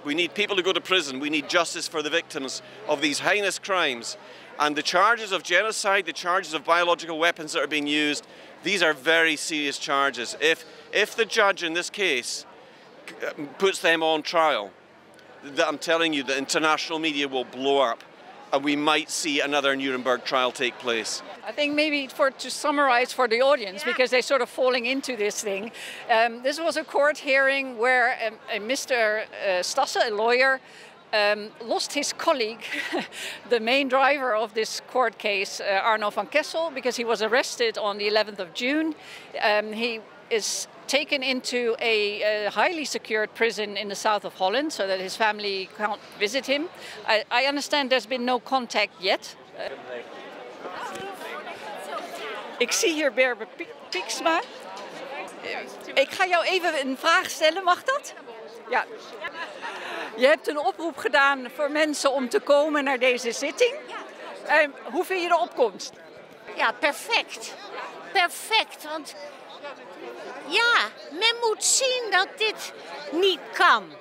We need people to go to prison. We need justice for the victims of these heinous crimes. And the charges of genocide, the charges of biological weapons that are being used, these are very serious charges. If the judge in this case puts them on trial, I'm telling you, the international media will blow up. And we might see another Nuremberg trial take place. I think maybe to summarize for the audience, because they're sort of falling into this thing. This was a court hearing where Mr. Stassen, a lawyer, lost his colleague, the main driver of this court case, Arno van Kessel, because he was arrested on the 11th of June. He is taken into a highly secured prison in the south of Holland so that his family can't visit him. I understand there's been no contact yet. Ik zie hier Berber Pieksma. Ik ga jou even een vraag stellen, mag dat? Ja. Je hebt een oproep gedaan voor mensen om te komen naar deze zitting. Hoe vind je de opkomst? Ja, perfect. Perfect, want ja, men moet zien dat dit niet kan.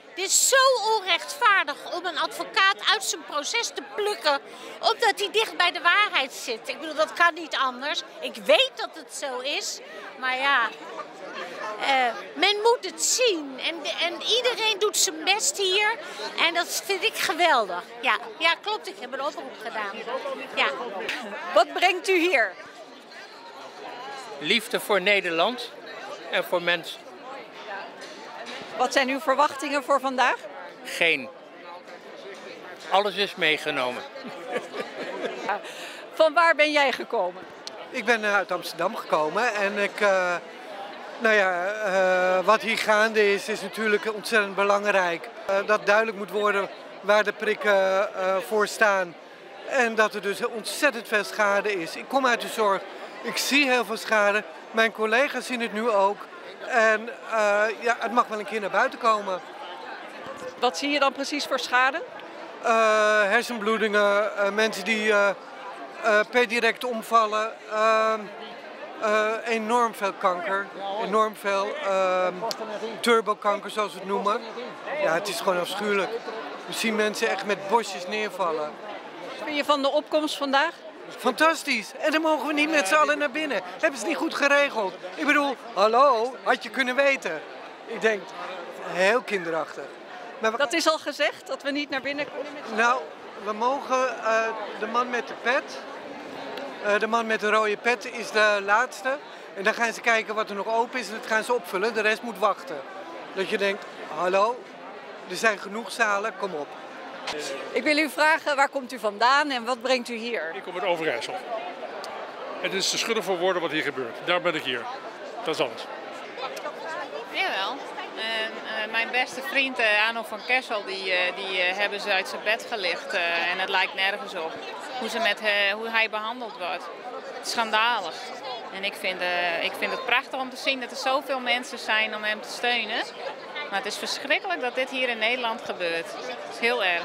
Het is zo onrechtvaardig om een advocaat uit zijn proces te plukken, omdat hij dicht bij de waarheid zit. Ik bedoel, dat kan niet anders. Ik weet dat het zo is, maar ja, men moet het zien. En iedereen doet zijn best hier en dat vind ik geweldig. Ja, klopt, ik heb een oproep gedaan. Ja. Wat brengt u hier? Liefde voor Nederland en voor mensen. Wat zijn uw verwachtingen voor vandaag? Geen. Alles is meegenomen. Van waar ben jij gekomen? Ik ben uit Amsterdam gekomen en wat hier gaande is natuurlijk ontzettend belangrijk. Dat duidelijk moet worden waar de prikken voor staan en dat er dus ontzettend veel schade is. Ik kom uit de zorg, ik zie heel veel schade, mijn collega's zien het nu ook. En het mag wel een keer naar buiten komen. Wat zie je dan precies voor schade? Hersenbloedingen, mensen die per direct omvallen, enorm veel kanker, enorm veel turbokanker zoals we het noemen. Ja, het is gewoon afschuwelijk. We zien mensen echt met bosjes neervallen. Wat vind je van de opkomst vandaag? Fantastisch. En dan mogen we niet met z'n allen naar binnen. Hebben ze niet goed geregeld. Ik bedoel, hallo, had je kunnen weten. Ik denk, heel kinderachtig. Maar dat is al gezegd, dat we niet naar binnen kunnen met z'n allen? Nou, we mogen de man met de pet, de man met de rode pet is de laatste. En dan gaan ze kijken wat er nog open is en dat gaan ze opvullen. De rest moet wachten. Dat je denkt, hallo, er zijn genoeg zalen, kom op. Ik wil u vragen, waar komt u vandaan en wat brengt u hier? Ik kom uit Overijssel. Het is te schudden voor woorden wat hier gebeurt. Daar ben ik hier. Dat is alles. Jawel. Mijn beste vriend Arno van Kessel, die hebben ze uit zijn bed gelicht. En het lijkt nergens op hoe hij behandeld wordt. Schandalig. En ik vind het prachtig om te zien dat er zoveel mensen zijn om hem te steunen. Maar het is verschrikkelijk dat dit hier in Nederland gebeurt. Het is heel erg.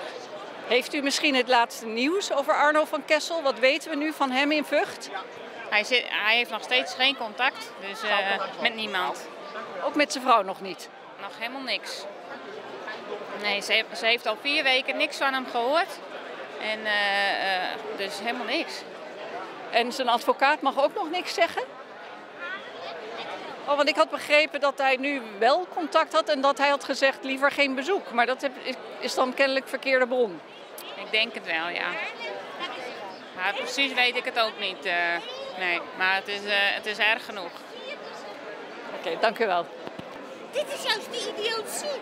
Heeft u misschien het laatste nieuws over Arno van Kessel? Wat weten we nu van hem in Vught? Hij heeft nog steeds geen contact, dus met niemand. Ook met zijn vrouw nog niet? Nog helemaal niks. Nee, ze heeft al 4 weken niks van hem gehoord. En dus helemaal niks. En zijn advocaat mag ook nog niks zeggen? Oh, want ik had begrepen dat hij nu wel contact had en dat hij had gezegd liever geen bezoek. Maar dat is dan kennelijk verkeerde bron. Ik denk het wel, ja. Maar precies weet ik het ook niet. Nee, maar het is erg genoeg. Oké, dank u wel. Dit is juist de idiotie.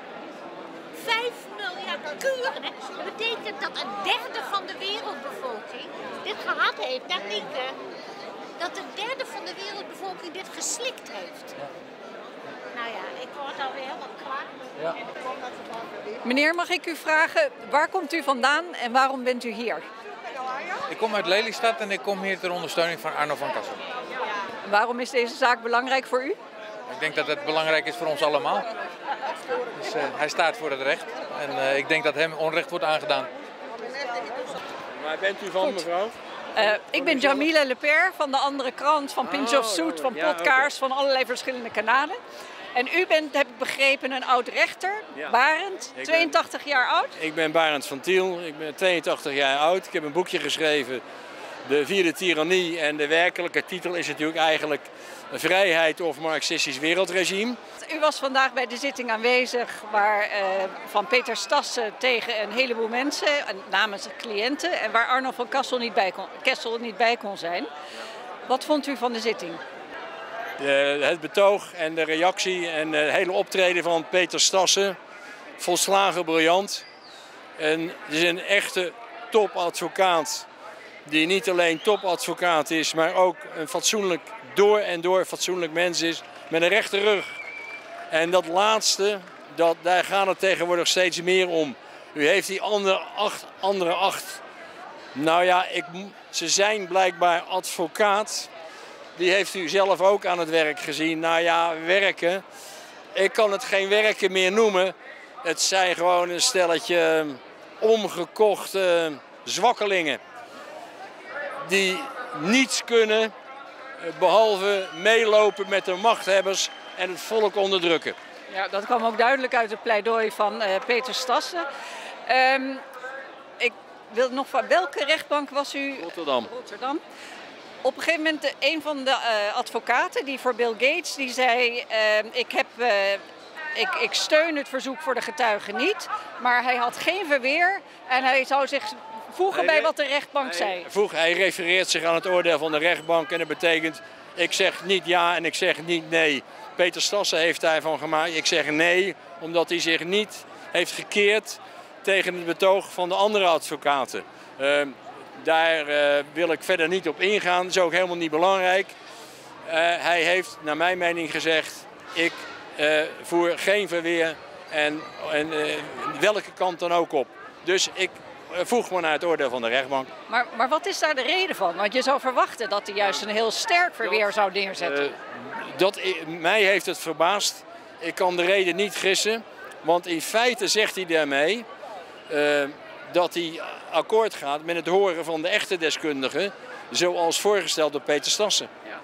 5 miljard kuren. Dat betekent dat 1/3 van de wereldbevolking dit gehad heeft. Dat linker. Dat 1/3 van de wereldbevolking dit geslikt heeft. Nou ja, ik word alweer helemaal klaar. Ja. Meneer, mag ik u vragen, waar komt u vandaan en waarom bent u hier? Ik kom uit Lelystad en ik kom hier ter ondersteuning van Arno van Kessel. Waarom is deze zaak belangrijk voor u? Ik denk dat het belangrijk is voor ons allemaal. Dus, hij staat voor het recht en ik denk dat hem onrecht wordt aangedaan. Waar bent u van, mevrouw? Ik ben Jamila Leper van de andere krant, van Pinch of Soot, van podcasts, van allerlei verschillende kanalen. En u bent, heb ik begrepen, een oud-rechter, Ja. Barend, 82 jaar oud. Ik ben Barend van Tiel, ik ben 82 jaar oud. Ik heb een boekje geschreven, De Vierde Tirannie. En de werkelijke titel is natuurlijk eigenlijk Vrijheid of Marxistisch wereldregime. U was vandaag bij de zitting aanwezig van Peter Stassen tegen een heleboel mensen, namens cliënten, en waar Arno van Kessel niet bij kon zijn. Wat vond u van de zitting? Het betoog en de reactie en het hele optreden van Peter Stassen, volslagen briljant. En het is een echte topadvocaat die niet alleen topadvocaat is, maar ook een fatsoenlijk, door en door fatsoenlijk mens is met een rechte rug. En dat laatste, daar gaat het tegenwoordig steeds meer om. U heeft die andere acht. Nou ja, ze zijn blijkbaar advocaat. Die heeft u zelf ook aan het werk gezien. Nou ja, werken. Ik kan het geen werken meer noemen. Het zijn gewoon een stelletje omgekochte zwakkelingen. Die niets kunnen behalve meelopen met de machthebbers en het volk onderdrukken. Ja, dat kwam ook duidelijk uit het pleidooi van Peter Stassen. Ik wil nog van welke rechtbank was u? Rotterdam. Rotterdam. Op een gegeven moment een van de advocaten die voor Bill Gates, die zei ik steun het verzoek voor de getuigen niet, maar hij had geen verweer en hij zou zich voegen bij wat de rechtbank zei. Hij refereert zich aan het oordeel van de rechtbank en dat betekent ik zeg niet ja en ik zeg niet nee. Peter Stassen heeft daarvan gemaakt, ik zeg nee, omdat hij zich niet heeft gekeerd tegen het betoog van de andere advocaten. Daar wil ik verder niet op ingaan, dat is ook helemaal niet belangrijk. Hij heeft naar mijn mening gezegd, ik voer geen verweer en welke kant dan ook op. Dus ik voeg me naar het oordeel van de rechtbank. Maar wat is daar de reden van? Want je zou verwachten dat hij juist een heel sterk verweer zou neerzetten. Mij heeft het verbaasd. Ik kan de reden niet gissen. Want in feite zegt hij daarmee dat hij akkoord gaat met het horen van de echte deskundigen. Zoals voorgesteld door Peter Stassen. Ja.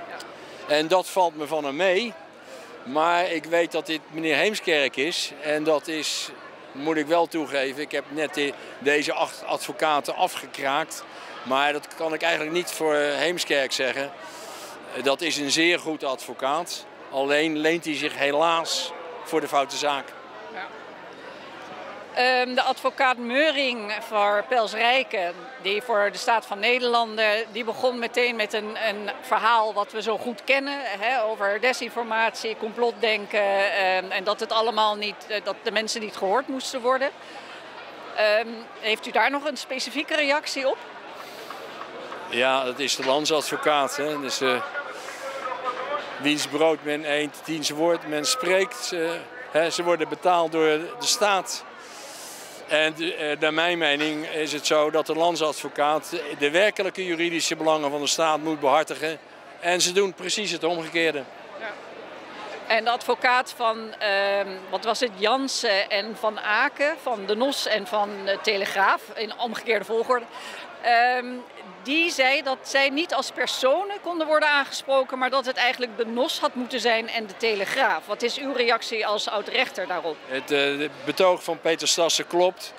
Ja. En dat valt me van hem mee. Maar ik weet dat dit meneer Heemskerk is. En dat is, moet ik wel toegeven, ik heb net deze 8 advocaten afgekraakt. Maar dat kan ik eigenlijk niet voor Heemskerk zeggen. Dat is een zeer goed advocaat. Alleen leent hij zich helaas voor de foute zaak. Ja. De advocaat Meuring voor Pelsrijken, die voor de staat van Nederland, die begon meteen met een verhaal wat we zo goed kennen. Over desinformatie, complotdenken en dat het allemaal niet, dat de mensen niet gehoord moesten worden. Heeft u daar nog een specifieke reactie op? Ja, dat is de landsadvocaat. Hè. Dus, wiens brood men eet, diens woord men spreekt. Ze worden betaald door de staat. En naar mijn mening is het zo dat de landsadvocaat de werkelijke juridische belangen van de staat moet behartigen. En ze doen precies het omgekeerde. Ja. En de advocaat van, wat was het, Jansen en Van Aken, van de NOS en van de Telegraaf, in omgekeerde volgorde. Die zei dat zij niet als personen konden worden aangesproken, maar dat het eigenlijk de NOS had moeten zijn en de Telegraaf. Wat is uw reactie als oud-rechter daarop? Het betoog van Peter Stassen klopt.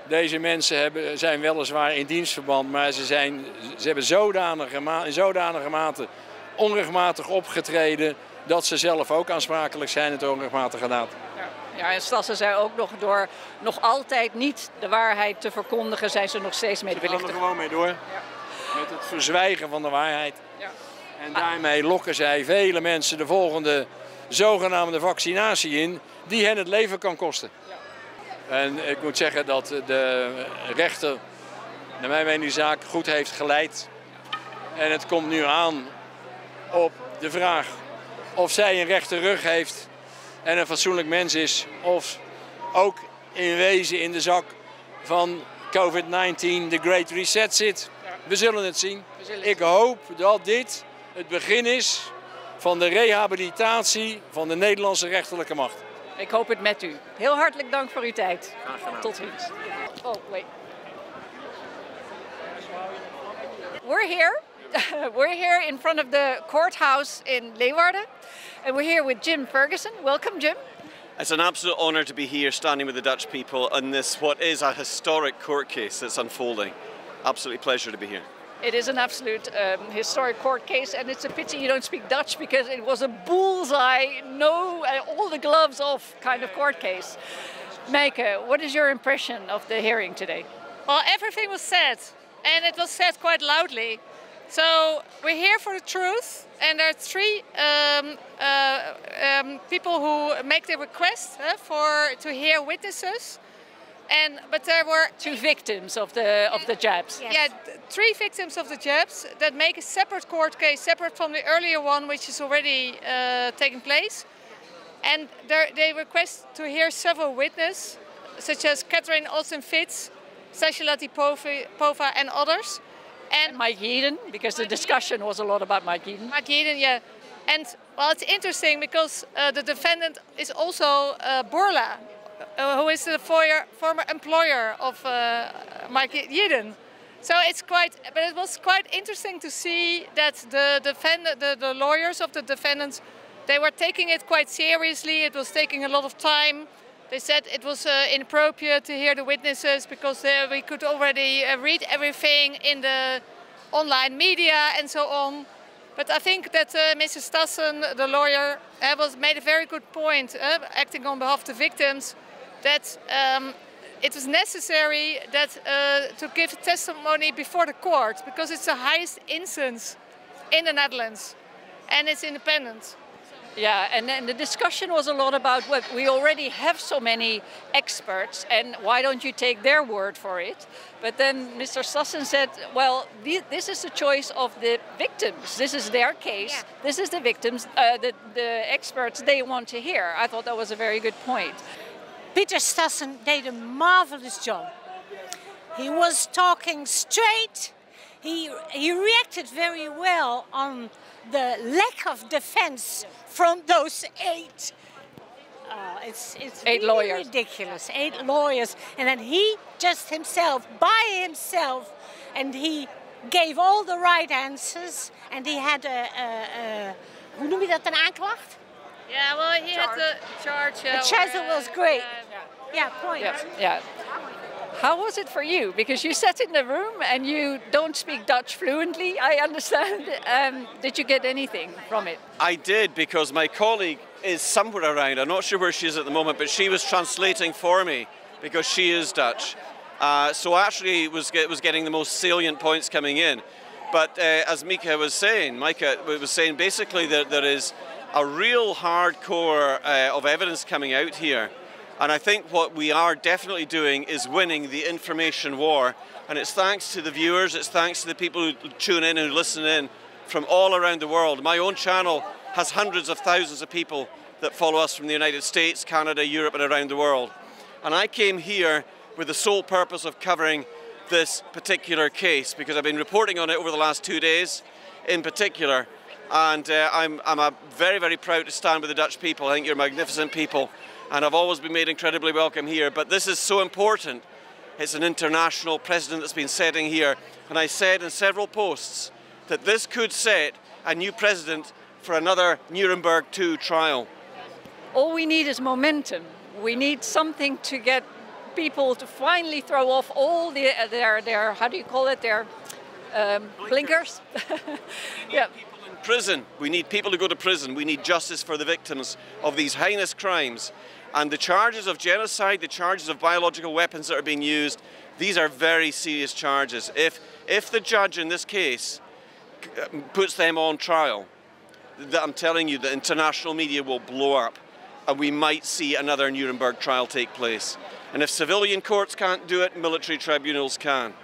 Deze mensen zijn weliswaar in dienstverband, maar ze hebben in zodanige mate onrechtmatig opgetreden dat ze zelf ook aansprakelijk zijn het onrechtmatige daad. Ja, en Stassen zei ook nog, door nog altijd niet de waarheid te verkondigen, zijn ze nog steeds medeplichtig. Ze gaan er gewoon mee door. Ja. Met het verzwijgen van de waarheid. Ja. En daarmee lokken zij vele mensen de volgende zogenaamde vaccinatie in, die hen het leven kan kosten. Ja. En ik moet zeggen dat de rechter, naar mijn mening, de zaak goed heeft geleid. En het komt nu aan op de vraag of zij een rechte rug heeft en een fatsoenlijk mens is, of ook in wezen in de zak van COVID-19 de Great Reset zit. We zullen het zien. Ik hoop dat dit het begin is van de rehabilitatie van de Nederlandse rechterlijke macht. Ik hoop het met u. Heel hartelijk dank voor uw tijd. Graag gedaan. Tot ziens. Oh, wait. We're here We're here in front of the courthouse in Leeuwarden, and we're here with Jim Ferguson. Welcome, Jim. It's an absolute honour to be here standing with the Dutch people on this, what is a historic court case that's unfolding. Absolutely pleasure to be here. It is an absolute historic court case, and it's a pity you don't speak Dutch because it was a bullseye, all the gloves off kind of court case. Mike, what is your impression of the hearing today? Well, everything was said, and it was said quite loudly. So we're here for the truth, and there are three people who make the request to hear witnesses. But there were two victims of the jabs. Yes. Yeah, three victims of the jabs that make a separate court case, separate from the earlier one, which is already taking place. And they request to hear several witnesses, such as Catherine Olsen-Fitz, Alexandra Latypova, and others. And Mike Yeadon, because the discussion was a lot about Mike Yeadon. Mike Yeadon, yeah. And well, it's interesting because the defendant is also Bourla, who is the former employer of Mike Yeadon. So but it was quite interesting to see that the lawyers of the defendants, they were taking it quite seriously. It was taking a lot of time. They said it was inappropriate to hear the witnesses because we could already read everything in the online media and so on. But I think that Mr. Stassen, the lawyer, made a very good point, acting on behalf of the victims, that it was necessary to give testimony before the court because it's the highest instance in the Netherlands and it's independent. Yeah, and then the discussion was a lot about what we already have so many experts and why don't you take their word for it? But then Mr. Stassen said, well, this is the choice of the victims. This is their case. Yeah. This is the victims, the experts they want to hear. I thought that was a very good point. Peter Stassen did a marvelous job. He was talking straight. He reacted very well on the lack of defense from those eight. It's eight really lawyers. Ridiculous. 8 lawyers, and then he just by himself, and he gave all the right answers, and he had hoe noem je dat, een aanklacht? Yeah, well, he had the charge. The charge was great. Yeah, point. Yeah. How was it for you? Because you sat in the room and you don't speak Dutch fluently, I understand. Did you get anything from it? I did, because my colleague is somewhere around. I'm not sure where she is at the moment, but she was translating for me because she is Dutch. So actually it was getting the most salient points coming in. But as Mika was saying, basically that there is a real hardcore of evidence coming out here. And I think what we are definitely doing is winning the information war. And it's thanks to the viewers, it's thanks to the people who tune in and listen in from all around the world. My own channel has hundreds of thousands of people that follow us from the United States, Canada, Europe, and around the world. And I came here with the sole purpose of covering this particular case because I've been reporting on it over the last 2 days in particular. And I'm very, very proud to stand with the Dutch people. I think you're magnificent people. And I've always been made incredibly welcome here. But this is so important. It's an international precedent that's been setting here. And I said in several posts that this could set a new precedent for another Nuremberg II trial. All we need is momentum. We need something to get people to finally throw off all their how do you call it, their blinkers? Yeah. Prison. We need people to go to prison. We need justice for the victims of these heinous crimes. And the charges of genocide, the charges of biological weapons that are being used, these are very serious charges. If the judge in this case puts them on trial, I'm telling you, the international media will blow up and we might see another Nuremberg trial take place. And if civilian courts can't do it, military tribunals can.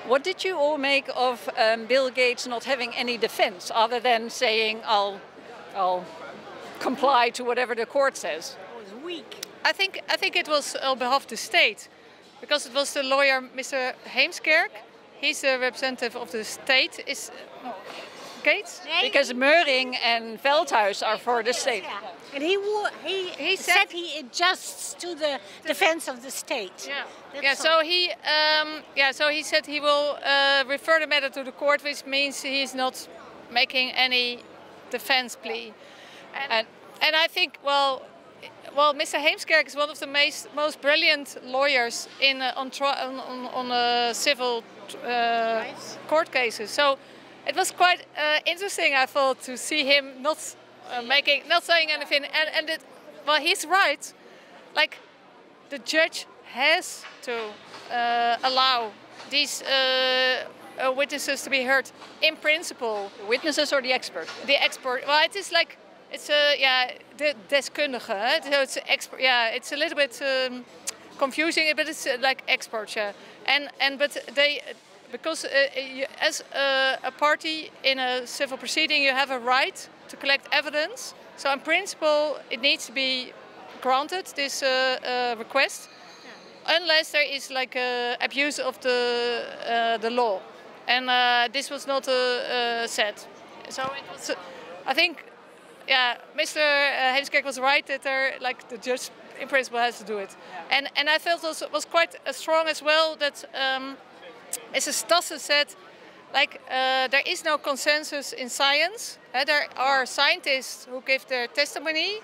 What did you all make of Bill Gates not having any defense other than saying, I'll comply to whatever the court says? It was weak. I think it was on behalf of the state, because it was the lawyer, Mr. Heemskerk. He's the representative of the state. Gates? Because Meuring and Veldhuis are for the state. Yeah. And he said he adjusts to the defense of the state. Yeah. So he said he will refer the matter to the court, which means he's not making any defense plea. And I think, well, Mr. Heemskerk is one of the most brilliant lawyers on civil court cases. So it was quite interesting, I thought, to see him not saying anything. Well, he's right. Like, the judge has to allow these witnesses to be heard in principle. The witnesses or the expert? The expert. Well, it is like. It's the deskundige. So it's expert. Yeah, it's a little bit confusing, but it's like experts. Yeah, but they, because as a party in a civil proceeding, you have a right to collect evidence. So in principle, it needs to be granted, this request, unless there is like abuse of the law, and this was not said. So it was, I think. Yeah, Mr. Heemskerk was right that the judge in principle has to do it. Yeah. And I felt it was quite strong as well that Mr. Stassen said, there is no consensus in science. There are scientists who give their testimony,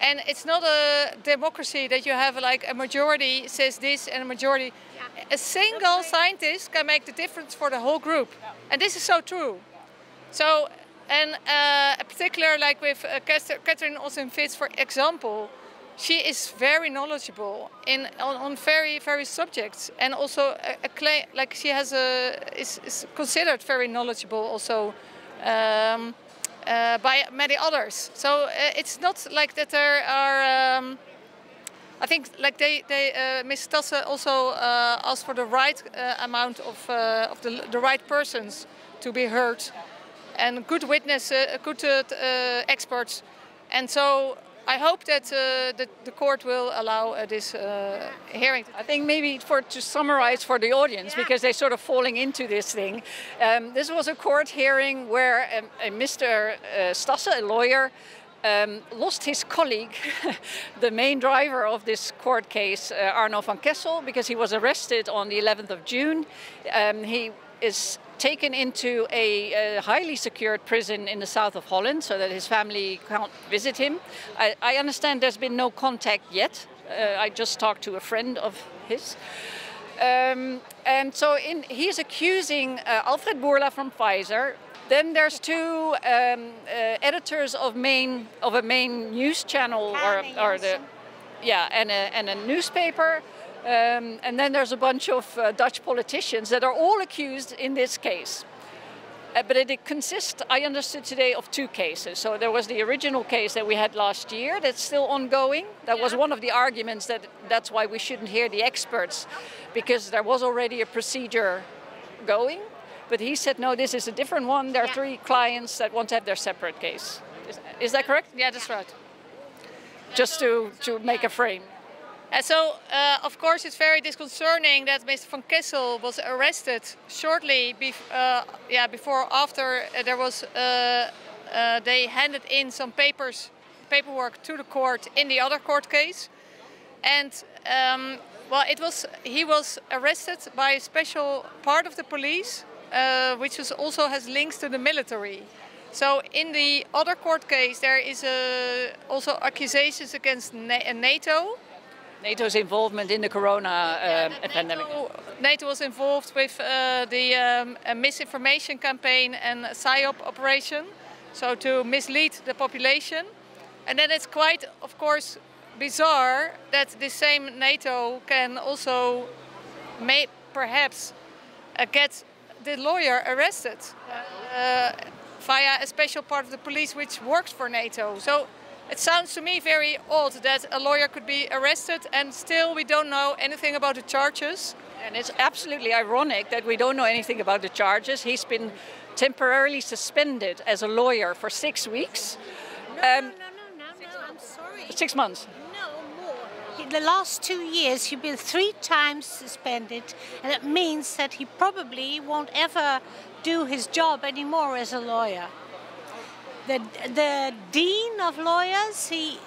and it's not a democracy that you have like a majority says this and a majority. Yeah. A single scientist can make the difference for the whole group. Yeah. And this is so true. So. And in particular, like with Catherine Austin-Fitz, for example, she is very knowledgeable on very subjects, and also she has is considered very knowledgeable also by many others. So it's not like that there are. I think like Ms. Stassen also asked for the right amount of the right persons to be heard. And good witnesses, good experts, and so I hope that the court will allow this hearing. I think maybe to summarize for the audience, because they're sort of falling into this thing. This was a court hearing where Mr. Stassen, a lawyer, lost his colleague, the main driver of this court case, Arno van Kessel, because he was arrested on the 11th of June. He is taken into a highly secured prison in the south of Holland so that his family can't visit him. I understand there's been no contact yet. I just talked to a friend of his. And so he's accusing Alfred Bourla from Pfizer. Then there's two editors of a main news channel and a newspaper. And then there's a bunch of Dutch politicians that are all accused in this case. But it consists, I understood today, of two cases. So there was the original case that we had last year that's still ongoing. That was one of the arguments that's why we shouldn't hear the experts, because there was already a procedure going. But he said, no, this is a different one. There are three clients that want to have their separate case. Is that correct? Yeah, that's right. Just to make a frame. So, of course, it's very disconcerting that Mr. van Kessel was arrested shortly after there was. They handed in some paperwork to the court in the other court case, and he was arrested by a special part of the police, which also has links to the military. So, in the other court case, there is also accusations against NATO. NATO's involvement in the corona pandemic. NATO was involved with the misinformation campaign and PSYOP operation, so to mislead the population. And then it's quite, of course, bizarre that the same NATO can also perhaps get the lawyer arrested via a special part of the police which works for NATO. So it sounds to me very odd that a lawyer could be arrested and still we don't know anything about the charges. And it's absolutely ironic that we don't know anything about the charges. He's been temporarily suspended as a lawyer for 6 weeks. No, I'm sorry. 6 months. No, more. In the last 2 years, he's been 3 times suspended, and it means that he probably won't ever do his job anymore as a lawyer. the dean of lawyers, he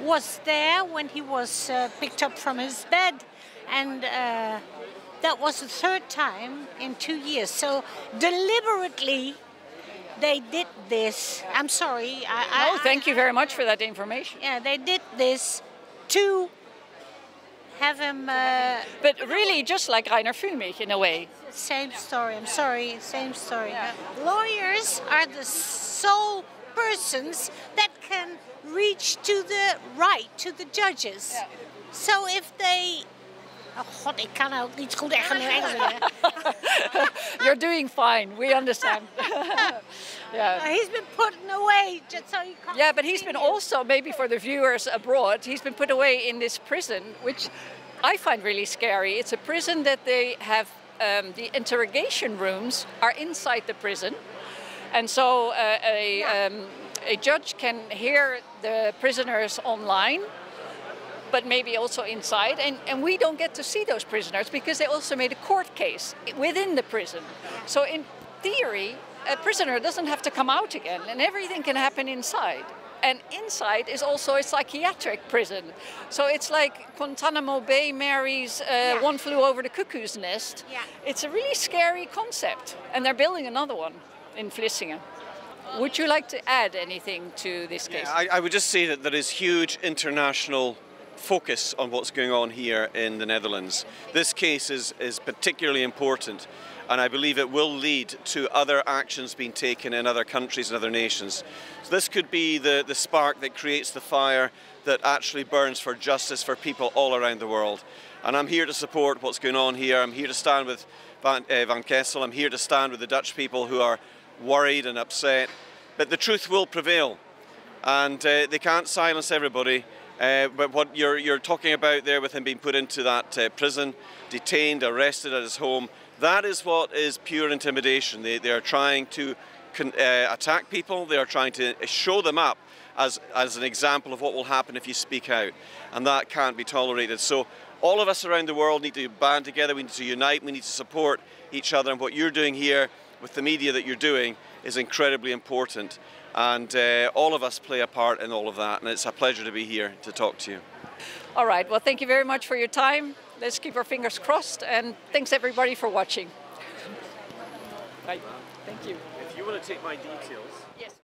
was there when he was picked up from his bed, and that was the third time in 2 years. So deliberately they did this. I'm sorry. Thank you very much for that information. Yeah, they did this to have him... but really just like Rainer Füllmich in a way. Same story, I'm sorry, same story. Yeah. Lawyers are the sole persons that can reach to the right, to the judges. Yeah. So if they... Oh god, ik kan ook niet goed echt Engels. You're doing fine, we understand. Yeah. He's been put away just so he can't. Yeah, but he's been also, maybe for the viewers abroad, he's been put away in this prison, which I find really scary. It's a prison that they have, the interrogation rooms are inside the prison. And so a judge can hear the prisoners online, but maybe also inside. And we don't get to see those prisoners because they also made a court case within the prison. So in theory, a prisoner doesn't have to come out again and everything can happen inside. And inside is also a psychiatric prison. So it's like Guantanamo Bay marries One Flew Over the Cuckoo's Nest. Yeah. It's a really scary concept. And they're building another one in Vlissingen. Would you like to add anything to this case? Yeah, I would just say that there is huge international focus on what's going on here in the Netherlands. This case is particularly important, and I believe it will lead to other actions being taken in other countries and other nations. So this could be the spark that creates the fire that actually burns for justice for people all around the world. And I'm here to support what's going on here. I'm here to stand with Van Kessel. I'm here to stand with the Dutch people who are worried and upset. But the truth will prevail, and they can't silence everybody. But what you're talking about there with him being put into that prison, detained, arrested at his home, that is what is pure intimidation. They are trying to attack people. They are trying to show them up as an example of what will happen if you speak out. And that can't be tolerated. So all of us around the world need to band together. We need to unite. We need to support each other. And what you're doing here with the media that you're doing is incredibly important. And all of us play a part in all of that, and it's a pleasure to be here to talk to you. All right, well, thank you very much for your time. Let's keep our fingers crossed, and thanks everybody for watching. Bye. Thank you. If you want to take my details.